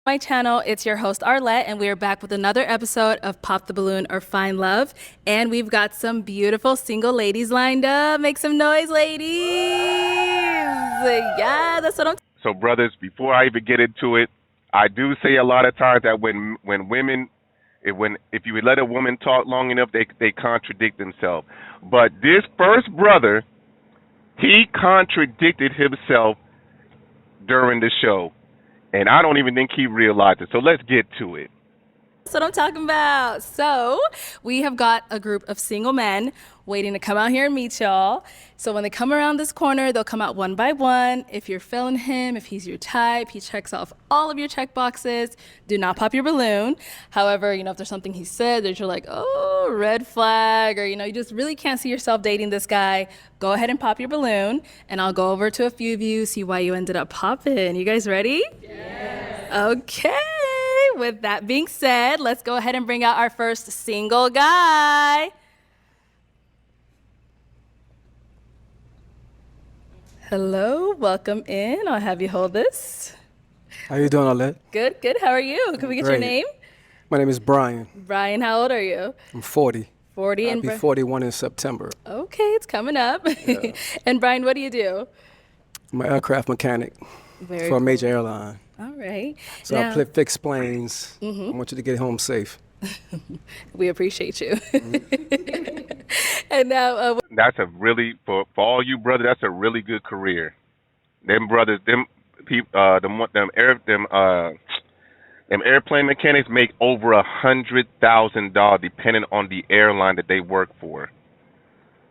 My channel, it's your host Arlette, and we are back with another episode of Pop the Balloon or Find Love. And we've got some beautiful single ladies lined up. Make some noise, ladies. Yeah, that's what I'm So, brothers, before I even get into it, I do say a lot of times that when women, if you would let a woman talk long enough, they contradict themselves. But this first brother, he contradicted himself during the show, and I don't even think he realized it. So let's get to it. That's what I'm talking about. So we have got a group of single men waiting to come out here and meet y'all. So when they come around this corner, they'll come out one by one. If you're feeling him, if he's your type, he checks off all of your check boxes. Do not pop your balloon. However, if there's something he said that you're like, oh, red flag, or, you just really can't see yourself dating this guy, go ahead and pop your balloon. And I'll go over to a few of you, see why you ended up popping. You guys ready? Yes. Okay. With that being said, let's go ahead and bring out our first single guy. Hello, welcome in. I'll have you hold this. How you doing, Arlette? Good. How are you? Can we get your name? My name is Brian. Brian, how old are you? I'm 40. 40 I'll be 41 in September. Okay, it's coming up. Yeah. And Brian, what do you do? I'm an aircraft mechanic for a major airline. All right. So I fix planes. I want you to get home safe. We appreciate you. And now, that's a really for all you brothers. That's a really good career. Them brothers, them airplane mechanics make over $100,000 depending on the airline that they work for.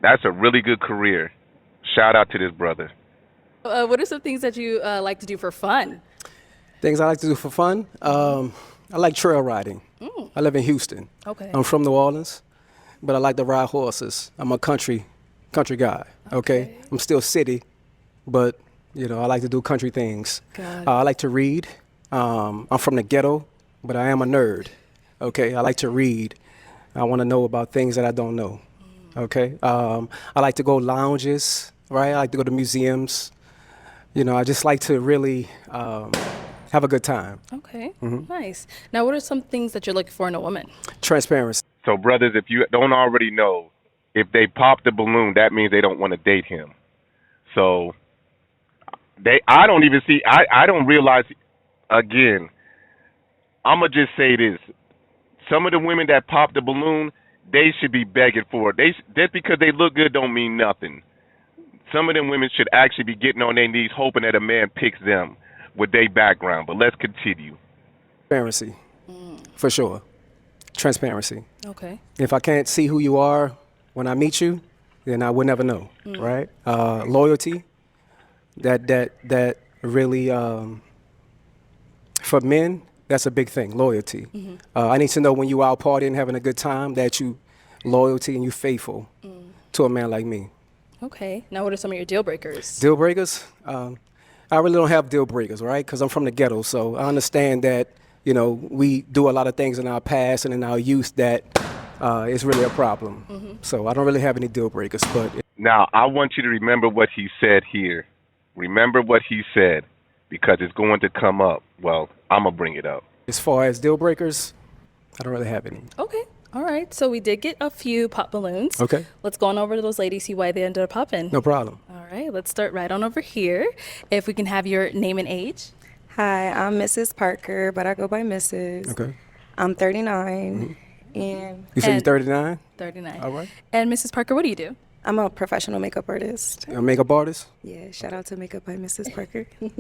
That's a really good career. Shout out to this brother. What are some things that you like to do for fun? Things I like to do for fun? I like trail riding. I live in Houston. Okay. I'm from New Orleans, but I like to ride horses. I'm a country guy, okay? I'm still city, but, I like to do country things. I like to read. I'm from the ghetto, but I am a nerd, okay? I like to read. I want to know about things that I don't know, okay? I like to go lounges, right? I like to go to museums. I just like to really have a good time. Okay, Nice. Now, what are some things that you're looking for in a woman? Transparency. So, brothers, if you don't already know, if they pop the balloon, that means they don't want to date him. So, I don't realize, again, I'm going to just say this. Some of the women that pop the balloon, they should be begging for it. Just because they look good don't mean nothing. Some of them women should actually be getting on their knees hoping that a man picks them with their background. But let's continue. Transparency, for sure. Transparency. Okay. If I can't see who you are when I meet you, then I would never know, right? Loyalty, that really, for men, that's a big thing, loyalty. I need to know when you out partying, having a good time, that you loyalty and you faithful to a man like me. Okay. Now, what are some of your deal breakers? Deal breakers? I really don't have deal breakers, right? Because I'm from the ghetto, so I understand that, we do a lot of things in our past and in our youth that is really a problem. So I don't really have any deal breakers. But now, I want you to remember what he said here. Remember what he said, because it's going to come up. Well, I'm going to bring it up. As far as deal breakers, I don't really have any. Okay. All right. So we did get a few pop balloons. Okay. Let's go on over to those ladies, see why they ended up popping. No problem. All right. Let's start right on over here. If we can have your name and age. Hi, I'm Mrs. Parker, but I go by Mrs. Okay. I'm 39. And You said you're 39? 39. All right. And Mrs. Parker, what do you do? I'm a professional makeup artist. A makeup artist? Yeah, shout out to Makeup by Mrs. Parker. All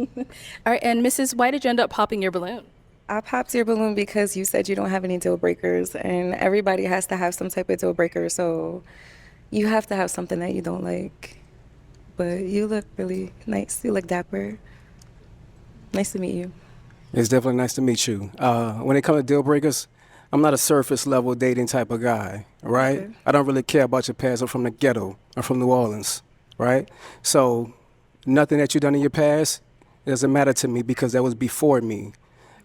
right. And Mrs., why did you end up popping your balloon? I popped your balloon because you said you don't have any deal breakers, and everybody has to have some type of deal breaker, so you have to have something that you don't like. But you look really nice. You look dapper. Nice to meet you. It's definitely nice to meet you. When it comes to deal breakers, I'm not a surface level dating type of guy, right? Okay. I don't really care about your past. I'm from the ghetto. I'm from New Orleans, right? So nothing that you've done in your past doesn't matter to me because that was before me.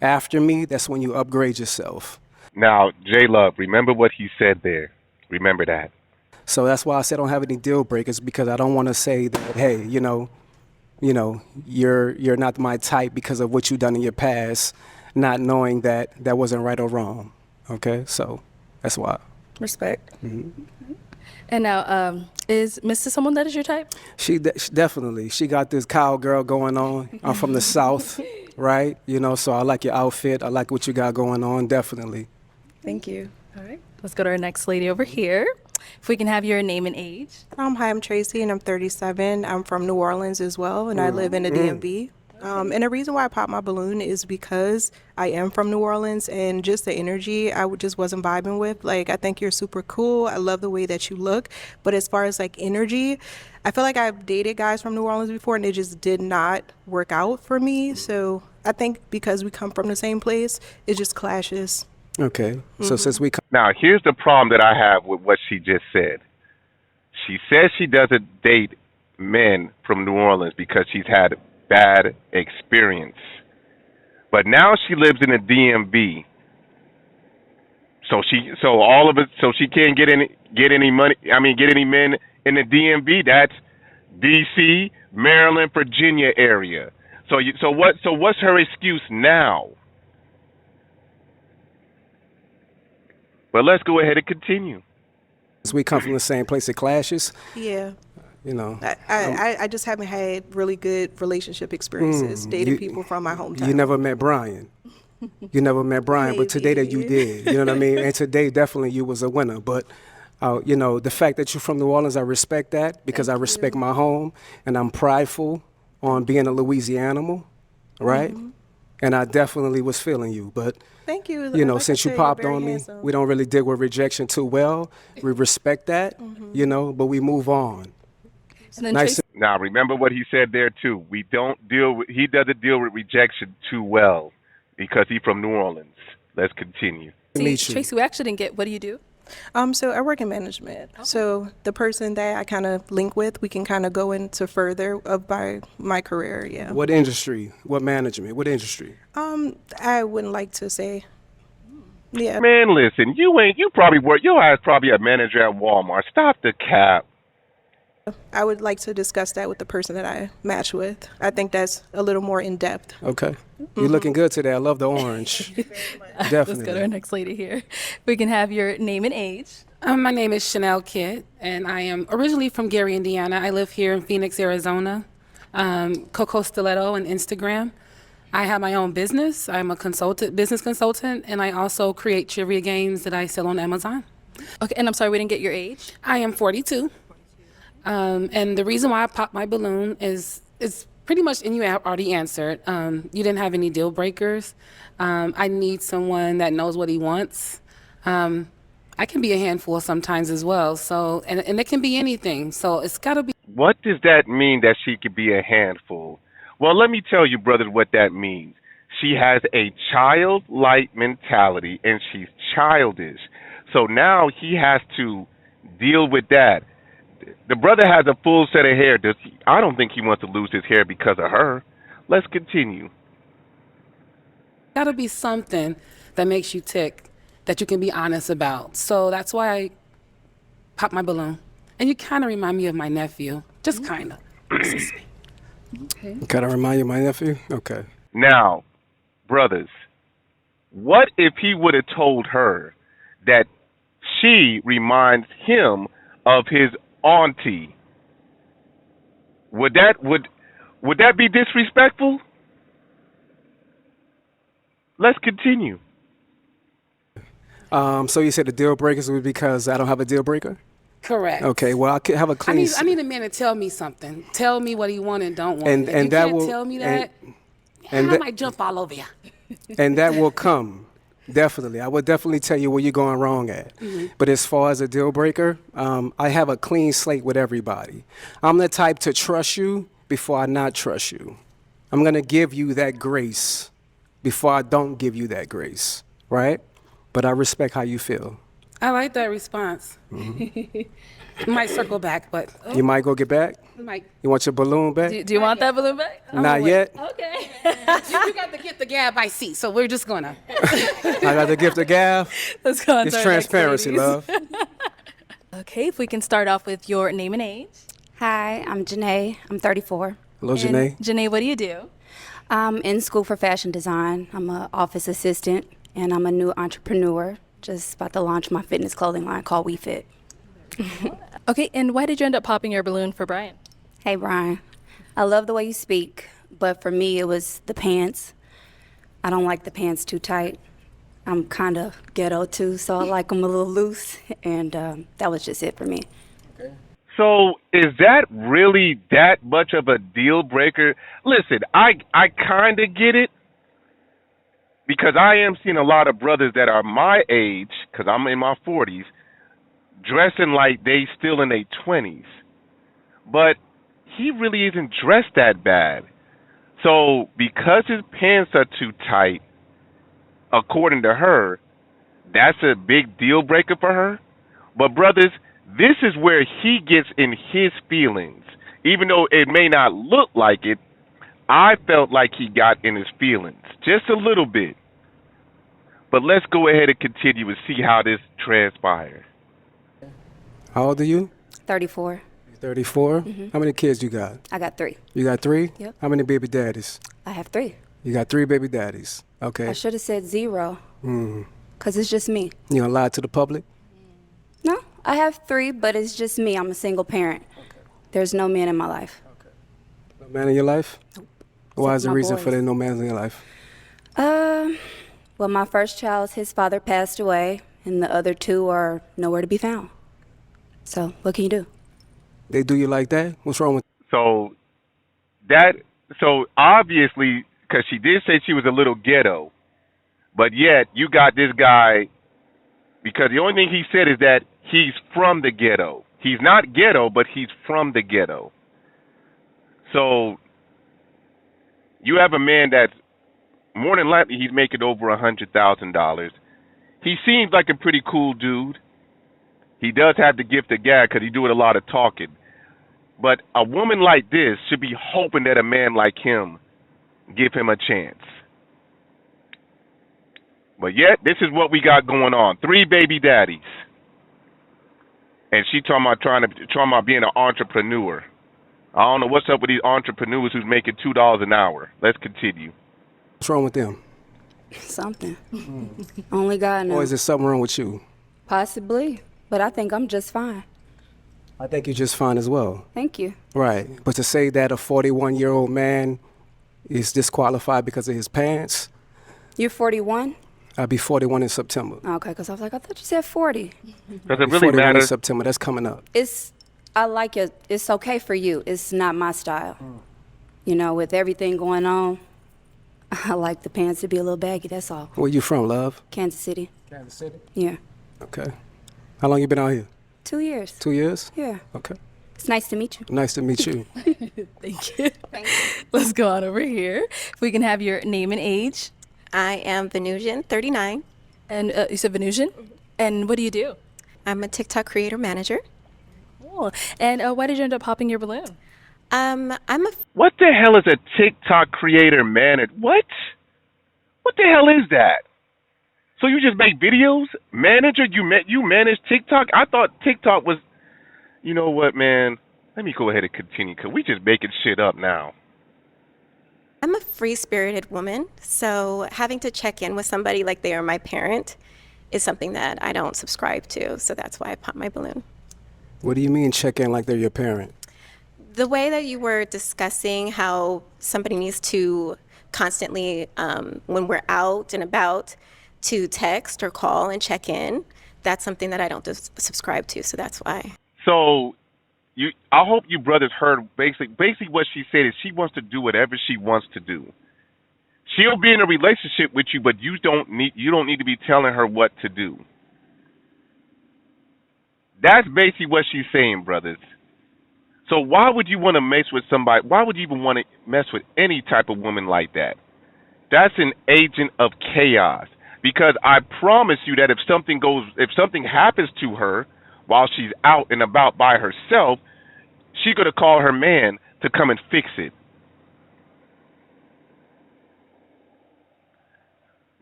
After me, that's when you upgrade yourself. Now, J-Love, remember what he said there. Remember that. So that's why I said I don't have any deal breakers, because I don't want to say that, hey, you're not my type because of what you've done in your past. not knowing that that wasn't right or wrong. Okay, so that's why. Respect. And now, is Mr. someone that is your type? She definitely. She got this cowgirl going on. I'm from the South, right? You know, so I like your outfit. I like what you got going on. Definitely. Thank you. All right. Let's go to our next lady over here. If we can have your name and age. Hi, I'm Tracy, and I'm 37. I'm from New Orleans as well, and I live in the DMV. And the reason why I popped my balloon is because I am from New Orleans, and just the energy just wasn't vibing with. Like, I think you're super cool. I love the way that you look. But as far as like energy, I feel like I've dated guys from New Orleans before, and it just did not work out for me. So I think because we come from the same place, it just clashes. Okay. So since we come, Now, here's the problem that I have with what she just said. She says she doesn't date men from New Orleans because she's had bad experience. But now she lives in the DMV. So she can't get any men in the DMV. That's DC, Maryland, Virginia area. So what's her excuse now? But let's go ahead and continue. since we come from the same place, it clashes. Yeah. You know. I just haven't had really good relationship experiences dating people from my hometown. You never met Brian. You never met Brian, but today that you did. You know what I mean? And today, definitely, you was a winner. But, you know, the fact that you're from New Orleans, I respect that because I respect my home, and I'm prideful on being a Louisianimal, right? And I definitely was feeling you. But, Thank you. you know, Like I since you said, popped you're very on me, handsome. we don't really deal with rejection too well. We respect that, you know, but we move on. And then Nice. Tracy, Now, remember what he said there too. He doesn't deal with rejection too well because he's from New Orleans. Let's continue. to meet you. Tracy, we actually didn't get, what do you do? So I work in management. So the person that I kind of link with, we can kind of go into further of my career. Yeah. What industry? What management? What industry? I wouldn't like to say. Yeah. Man, listen, you probably work. Your ass probably a manager at Walmart. Stop the cap. I would like to discuss that with the person that I match with. I think that's a little more in depth. Okay. You're looking good today. I love the orange. Let's go to our Definitely. next lady here. If we can have your name and age. My name is Chanel Kidd, and I am originally from Gary, Indiana. I live here in Phoenix, Arizona. Coco Stiletto on Instagram. I have my own business. I'm a business consultant, and I also create trivia games that I sell on Amazon. Okay, and I'm sorry, we didn't get your age. I am 42. And the reason why I popped my balloon is pretty much, and you have already answered. You didn't have any deal breakers. I need someone that knows what he wants. I can be a handful sometimes as well. So, and it can be anything. So it's got to be. What does that mean that she could be a handful? Well, let me tell you, brothers, what that means. She has a childlike mentality, and she's childish. So now he has to deal with that. The brother has a full set of hair. I don't think he wants to lose his hair because of her. Let's continue. Got to be something that makes you tick, that you can be honest about. So that's why I popped my balloon. And you kind of remind me of my nephew, just kind of. Can I remind you of my nephew? Okay. Now, brothers, what if he would have told her that she reminds him of his auntie? Would that be disrespectful? Let's continue. So you said the deal breakers was because I don't have a deal breaker? Correct. Okay, well, I could have a I clean... need a man to tell me something. Tell me what he want and don't want. And- If and you that can't will- tell me and- that, and I that- might jump all over you. And that will come, definitely. I would definitely tell you where you're going wrong at. But as far as a deal breaker, I have a clean slate with everybody. I'm the type to trust you before I not trust you. I'm going to give you that grace before I don't give you that grace, right? But I respect how you feel. I like that response. Might circle back, but You might go get back? might. You want your balloon back? Do you want that balloon back? Not yet. Okay. You got to get the gab I see, so we're just gonna. I got the gift of gab. Let's go on It's to our next transparency, ladies. love. Okay, if we can start off with your name and age. Hi, I'm Janae. I'm 34. Hello, Janae. And Janae, what do you do? I'm in school for fashion design. I'm an office assistant, and I'm a new entrepreneur. Just about to launch my fitness clothing line called WeFit. Okay, and why did you end up popping your balloon for Brian? Hey, Brian. I love the way you speak, but for me, it was the pants. I don't like the pants too tight. I'm kind of ghetto too, so I like them a little loose, and that was just it for me. So is that really that much of a deal breaker? Listen, I kind of get it because I am seeing a lot of brothers that are my age, because I'm in my 40s, dressing like they still in their 20s. But he really isn't dressed that bad. So because his pants are too tight, according to her, that's a big deal breaker for her. But brothers, this is where he gets in his feelings. Even though it may not look like it, I felt like he got in his feelings just a little bit. But let's go ahead and continue and see how this transpires. How old are you? 34. 34? How many kids you got? I got 3. You got 3? Yep. How many baby daddies? I have 3. You got 3 baby daddies. Okay. I should have said 0, because it's just me. You gonna lie to the public? No, I have 3, but it's just me. I'm a single parent. There's no man in my life. No man in your life? Why is the my reason for boys. there no man in your life? Well, my first child, his father passed away, and the other 2 are nowhere to be found. So, what can you do? They do you like that? What's wrong with So obviously, because she did say she was a little ghetto, but yet you got this guy, because the only thing he said is that he's from the ghetto. He's not ghetto, but he's from the ghetto. So you have a man that's more than likely he's making over $100,000. He seems like a pretty cool dude. He does have the gift of gab because he doing a lot of talking. But a woman like this should be hoping that a man like him give him a chance. But yet, this is what we got going on. 3 baby daddies. And she talking about being an entrepreneur. I don't know what's up with these entrepreneurs who's making $2 an hour. Let's continue. what's wrong with them? Something. Only God knows. Or is there something wrong with you? Possibly, but I think I'm just fine. I think you're just fine as well. Thank you. Right. But to say that a 41-year-old man is disqualified because of his pants, You're 41? I'll be 41 in September. Okay, because I was like, I thought you said 40. Does it really 41 matter? in September. That's coming up. I like it. It's okay for you. It's not my style. You know, with everything going on, I like the pants to be a little baggy, that's all. Where you from, love? Kansas City. Kansas City. Yeah. Okay. How long you been out here? 2 years. 2 years? Yeah. Okay. It's nice to meet you. Nice to meet you. Thank you. Let's go on over here. If we can have your name and age. I am Venusian, 39. And you said Venusian? And what do you do? I'm a TikTok creator manager. Cool. And why did you end up popping your balloon? I'm a What the hell is a TikTok creator manager? What? What the hell is that? So you just make videos? Manager? You manage TikTok? I thought TikTok was... You know what, man? Let me go ahead and continue, because we just making shit up now. I'm a free-spirited woman, so having to check in with somebody like they are my parent is something that I don't subscribe to, so that's why I pop my balloon. What do you mean check in like they're your parent? The way that you were discussing how somebody needs to constantly, when we're out and about, to text or call and check in, that's something that I don't subscribe to, so that's why. So, I hope you brothers heard basically what she said is she wants to do whatever she wants to do. She'll be in a relationship with you, but you don't need to be telling her what to do. That's basically what she's saying, brothers. So why would you want to mess with somebody? Why would you even want to mess with any type of woman like that? That's an agent of chaos. Because I promise you that if something happens to her while she's out and about by herself, she's going to call her man to come and fix it.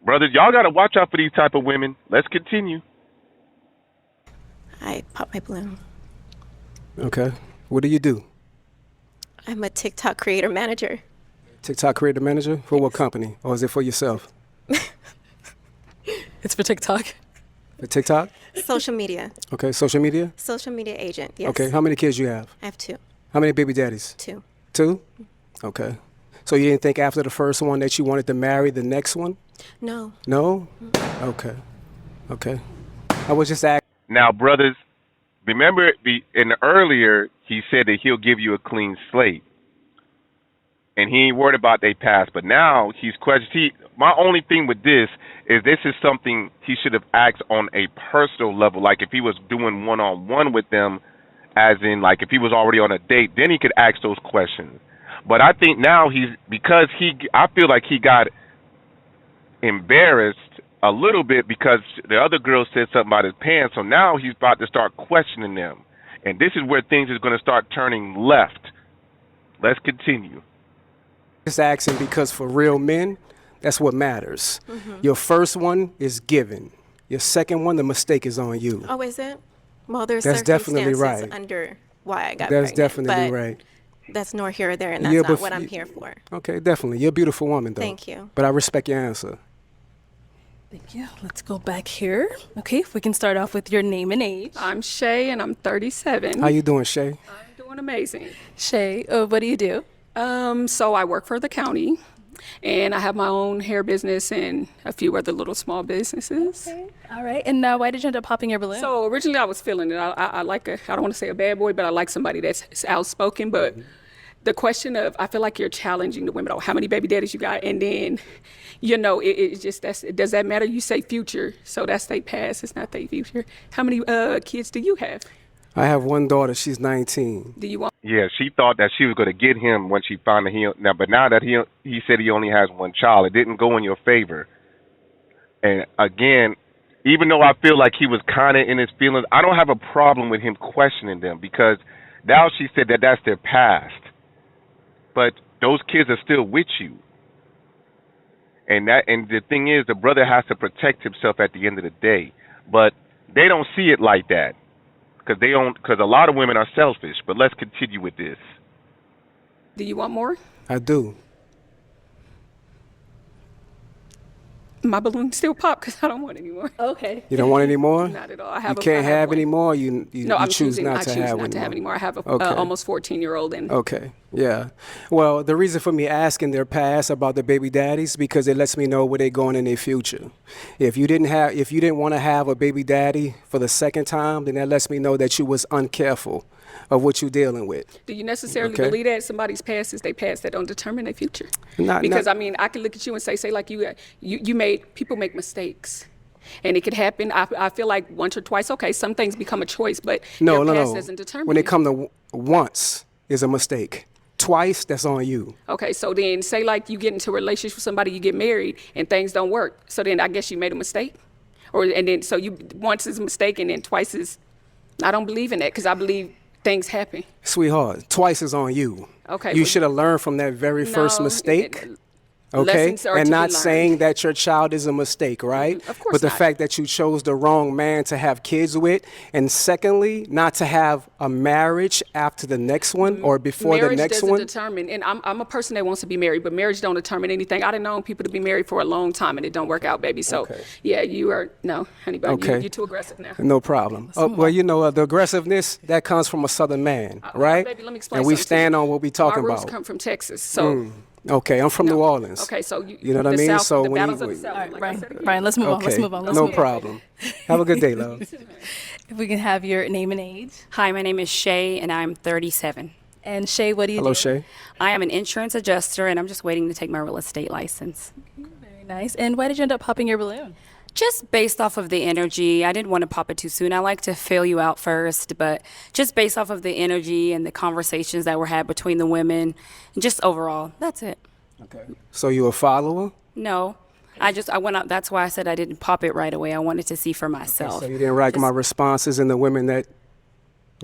Brothers, y'all got to watch out for these type of women. Let's continue. I pop my balloon. Okay. What do you do? I'm a TikTok creator manager. TikTok creator manager for what company, or is it for yourself? It's for TikTok. For TikTok? Social media. Okay, social media. Social media agent, yes. Okay, how many kids you have? I have 2. How many baby daddies? 2. 2? Okay. So you didn't think after the first one that you wanted to marry the next one? No. No? Okay. Okay. I was just asking. Now, brothers, remember earlier he said that he'll give you a clean slate, and he ain't worried about their past. But now he's questioning. My only thing with this is something he should have asked on a personal level, like if he was doing one-on-one with them, as in like if he was already on a date, then he could ask those questions. But I think now I feel like he got embarrassed a little bit because the other girl said something about his pants. So now he's about to start questioning them. And this is where things is going to start turning left. Let's continue. Just asking because for real men, that's what matters. Your first one is given. Your second one, the mistake is on you. Oh, is it? Well, there's That's definitely circumstances right. under why I got That's pregnant. definitely but right. That's nor here or there, and that's Yeah, not but what I'm here for. Okay, definitely. You're a beautiful woman, though. Thank you. But I respect your answer. Thank you. Let's go back here. Okay, if we can start off with your name and age. I'm Shay, and I'm 37. How you doing, Shay? I'm doing amazing. Shay, what do you do? So I work for the county, and I have my own hair business and a few other little small businesses. All right, and why did you end up popping your balloon? So originally I was feeling it. I like I don't want to say a bad boy, but I like somebody that's outspoken. But the question of, I feel like you're challenging the women. Oh, how many baby daddies you got? And then, it's just, does that matter? You say future, so that's their past. It's not their future. How many kids do you have? I have one daughter. She's 19. Do you want? Yeah, she thought that she was going to get him when she found that but now that he said he only has one child, it didn't go in your favor. And again, even though I feel like he was kind of in his feelings, I don't have a problem with him questioning them because now she said that that's their past. But those kids are still with you. And the thing is, the brother has to protect himself at the end of the day. But they don't see it like that. Because a lot of women are selfish. But let's continue with this. Do you want more? I do. My balloon still popped because I don't want any more. Okay. You don't want any more? Not at all. I You can't have any more? You No, I'm choose choosing. not I to choose have not any to have more? any more. I have a Okay. almost 14-year-old, and Okay, yeah. Well, the reason for me asking their past about the baby daddies because it lets me know where they're going in their future. If you didn't want to have a baby daddy for the second time, then that lets me know that you was uncareful of what you're dealing with. do you necessarily Okay. believe that somebody's past is their past that don't determine their future? Not- Because not- I mean, I can look at you and say like you made people make mistakes. And it could happen. I feel like once or twice, okay, some things become a choice, but No, your no, past no. doesn't determine When you. it come to once is a mistake. Twice, that's on you. Okay, so then say like you get into a relationship with somebody, you get married, and things don't work. So then I guess you made a mistake, and then so you once is a mistake, and then twice is. I don't believe in that because I believe things happen. Sweetheart, twice is on you. Okay, You but- should have learned from that very first No, mistake. Okay, lessons are and to be not learned. saying that your child is a mistake, right? Of course But the not. fact that you chose the wrong man to have kids with, and secondly, not to have a marriage after the next one or before Marriage the next doesn't one. determine, and I'm a person that wants to be married, but marriage don't determine anything. I done known people to be married for a long time and it don't work out, baby. So Okay. yeah, you are no, honey bun. Okay. You're too aggressive now. No problem. Well, the aggressiveness that comes from a Southern man, right? Baby, let me explain And we something to stand you. on what we talking My roots about. come from Texas, so Okay, I'm from New Orleans. okay, so You know what I the mean? South, So the when battles you- of the South. All right, like I Brian, said again. Brian, let's move on. Okay, Let's move on. Let's no move on. problem. Have a good day, love. If we can have your name and age. Hi, my name is Shay, and I'm 37. And Shay, what do you Hello, do? Shay. I am an insurance adjuster, and I'm just waiting to take my real estate license. Very nice. And why did you end up popping your balloon? Just based off of the energy, I didn't want to pop it too soon. I like to fill you out first, but just based off of the energy and the conversations that were had between the women, and just overall, that's it. Okay. So you a follower? No, I went out. That's why I said I didn't pop it right away. I wanted to see for myself. So you didn't like Just- my responses and the women that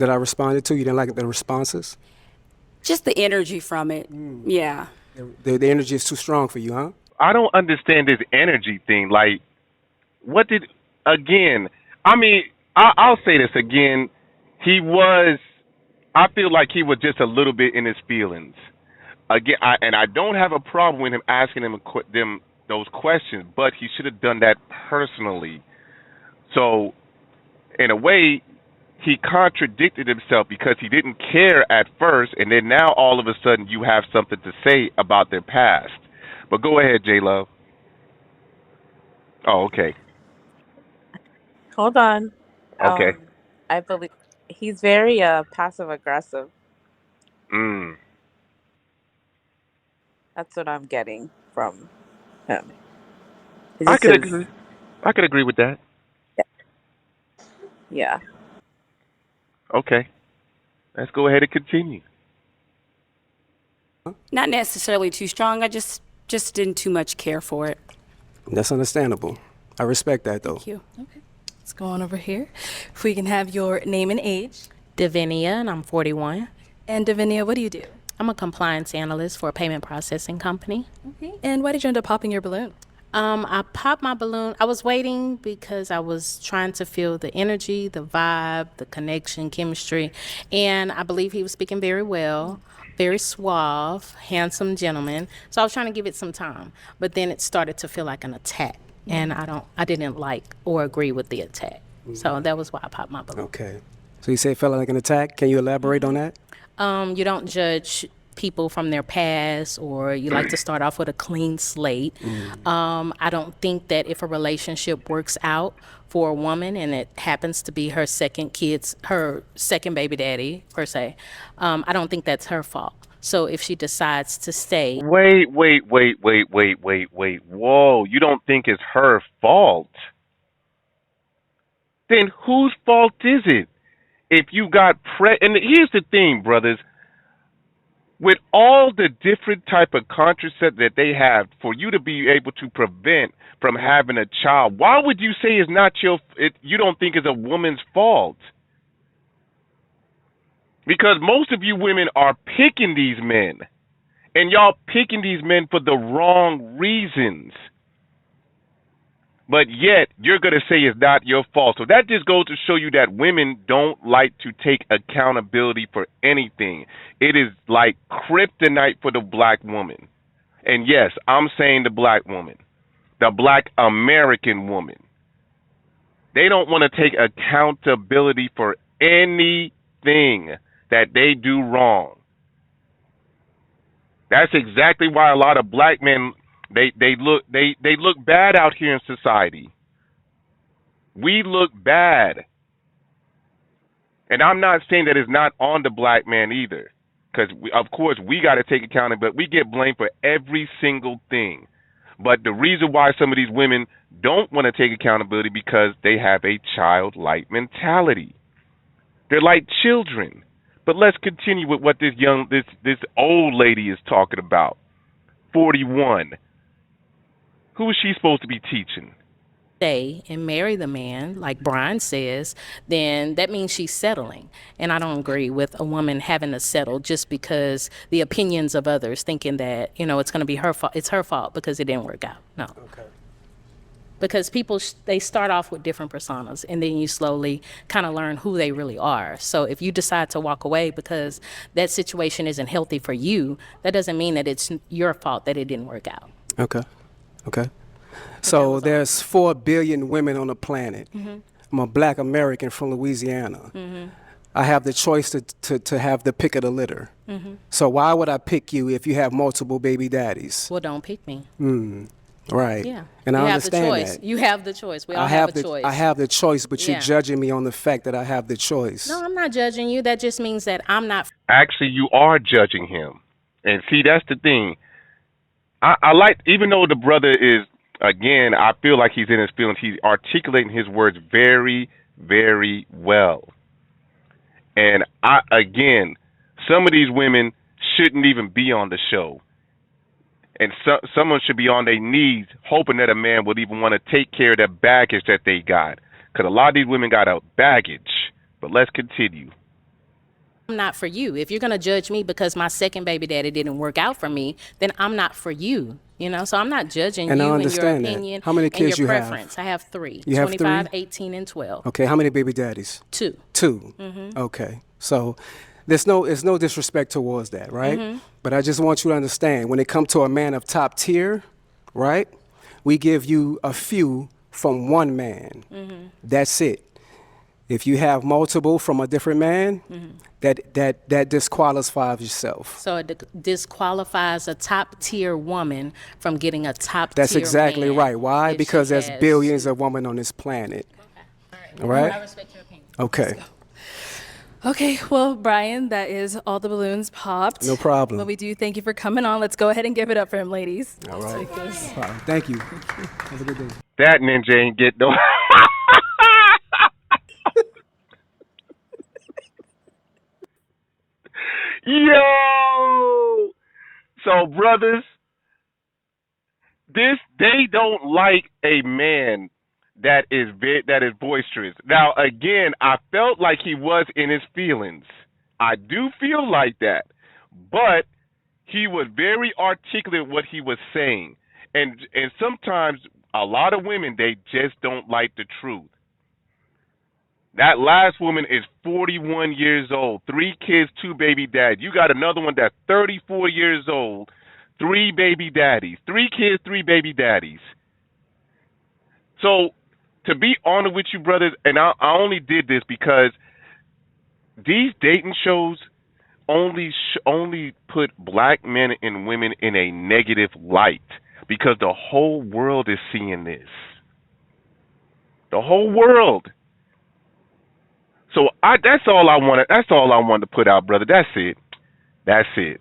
I responded to? You didn't like the responses? Just the energy from it. Yeah. The energy is too strong for you, huh? I don't understand this energy thing. Like, I'll say this again. I feel like he was just a little bit in his feelings. again, I don't have a problem with him asking them those questions, but he should have done that personally. So, in a way, he contradicted himself because he didn't care at first, and then now all of a sudden you have something to say about their past. But go ahead, J Love. Oh, okay, Hold on. okay. I believe he's very passive aggressive. Mm. That's what I'm getting from him. It's I just could his, agree. I could agree with that. yeah. Okay, let's go ahead and continue. Not necessarily too strong. I just didn't too much care for it. That's understandable. I respect that, though. Thank you. Okay. Let's go on over here. If we can have your name and age. Davinia, and I'm 41. And Davinia, what do you do? I'm a compliance analyst for a payment processing company. Okay. And why did you end up popping your balloon? I popped my balloon. I was waiting because I was trying to feel the energy, the vibe, the connection, chemistry. And I believe he was speaking very well, very suave, handsome gentleman. So I was trying to give it some time. But then it started to feel like an attack. And I didn't like or agree with the attack. So that was why I popped my balloon. Okay. So you say it felt like an attack. Can you elaborate on that? You don't judge people from their past, or you like to start off with a clean slate. I don't think that if a relationship works out for a woman and it happens to be her second baby daddy per se, I don't think that's her fault. So if she decides to stay, Wait. Whoa, you don't think it's her fault? Then whose fault is it? If you got and here's the thing, brothers. With all the different type of contraceptives that they have for you to be able to prevent from having a child, why would you say it's not you don't think it's a woman's fault? Because most of you women are picking these men, and y'all picking these men for the wrong reasons. But yet, you're going to say it's not your fault. So that just goes to show you that women don't like to take accountability for anything. It is like kryptonite for the black woman. And yes, I'm saying the black woman, the black American woman. They don't want to take accountability for anything that they do wrong. That's exactly why a lot of black men they look bad out here in society. We look bad. And I'm not saying that it's not on the black man either, because of course we got to take accountability. We get blamed for every single thing. But the reason why some of these women don't want to take accountability because they have a childlike mentality. They're like children. But let's continue with what this old lady is talking about. 41. Who is she supposed to be teaching? stay and marry the man, like Brian says, then that means she's settling. And I don't agree with a woman having to settle just because the opinions of others thinking that, you know, it's going to be her fault. It's her fault because it didn't work out. No. Okay. Because people, they start off with different personas, and then you slowly kind of learn who they really are. So if you decide to walk away because that situation isn't healthy for you, that doesn't mean that it's your fault that it didn't work out. Okay. Okay. So there's 4 billion women on the planet. Mm-hmm. I'm a black American from Louisiana. Mm-hmm. I have the choice to have the pick of the litter. Mm-hmm. So why would I pick you if you have multiple baby daddies? Well, don't pick me. Right. Yeah. And you I have understand the choice. that. You have the choice. We all have a choice. I have the choice, but Yeah. you're judging me on the fact that I have the choice. No, I'm not judging you. That just means that I'm not. Actually, you are judging him. And see, that's the thing. I like, even though the brother is, again, I feel like he's in his feelings, he's articulating his words very, very well. And again, some of these women shouldn't even be on the show. And someone should be on their knees hoping that a man would even want to take care of that baggage that they got. Because a lot of these women got a baggage. But let's continue. I'm not for you. If you're going to judge me because my second baby daddy didn't work out for me, then I'm not for you. You know, so I'm not judging And I you and your understand that. opinion How many kids and your you have? preference. I have 3. You have 25, 3? 18, and 12. Okay, how many baby daddies? 2. 2. Mm-hmm. Okay. So there's no disrespect towards that, right? But I just want you to understand, when it comes to a man of top tier, right? We give you a few from one man. That's it. If you have multiple from a different man, that disqualifies yourself. So it disqualifies a top tier woman from getting a top That's tier exactly man right. Why? if Because she there's has- billions of women on this planet. All right? I respect your opinion. Okay. Okay, well, Brian, that is all the balloons popped. No problem. But we do thank you for coming on. Let's go ahead and give it up for him, ladies. All right. Thank you. Have a good day. That ninja ain't get no. Yo. So brothers, they don't like a man that is boisterous. Now again, I felt like he was in his feelings. I do feel like that, but he was very articulate what he was saying, and sometimes a lot of women, they just don't like the truth. That last woman is 41 years old, 3 kids, 2 baby daddies. You got another one that's 34 years old, 3 baby daddies, 3 kids, 3 baby daddies. So, to be honest with you, brothers, and I only did this because these dating shows only put black men and women in a negative light because the whole world is seeing this. The whole world. So that's all I wanted. That's all I wanted to put out, brother. That's it. That's it.